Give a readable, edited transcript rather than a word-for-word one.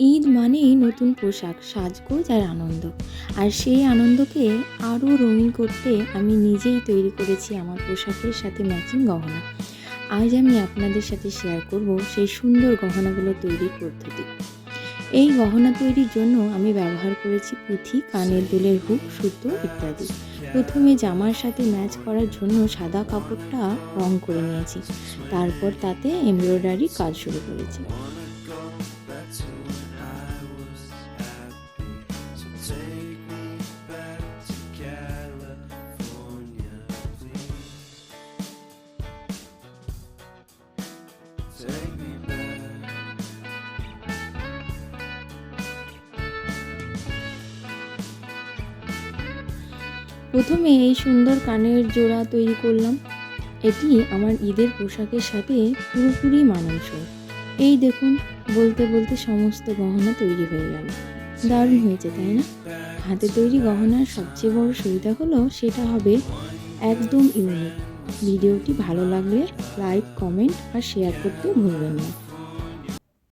ঈদ মানেই নতুন পোশাক, সাজগোজ আর আনন্দ। আর সেই আনন্দকে আরও রঙিন করতে আমি নিজেই তৈরি করেছি আমার পোশাকের সাথে ম্যাচিং গহনা। আজ আমি আপনাদের সাথে শেয়ার করব সেই সুন্দর গহনাগুলো তৈরির পদ্ধতি। এই গহনা তৈরির জন্য আমি ব্যবহার করেছি পুঁথি, কানের দুলের হুক, সুতো ইত্যাদি। প্রথমে জামার সাথে ম্যাচ করার জন্য সাদা কাপড়টা রং করে নিয়েছি। তারপর তাতে এমব্রয়ডারি কাজ শুরু করেছি। প্রথমে এই সুন্দর কানের জোড়া তৈরি করলাম। এটি আমার ঈদের পোশাকের সাথে পুরোপুরি মানানসই। এই দেখুন, বলতে বলতে সমস্ত গহনা তৈরি হয়ে গেল। দারুণ হয়েছে, তাই না? হাতে তৈরি গহনার সবচেয়ে বড় সুবিধা হলো সেটা হবে একদম ইউনিক। ভিডিওটি ভালো লাগলে লাইক, কমেন্ট আর শেয়ার করতে ভুলবেন না।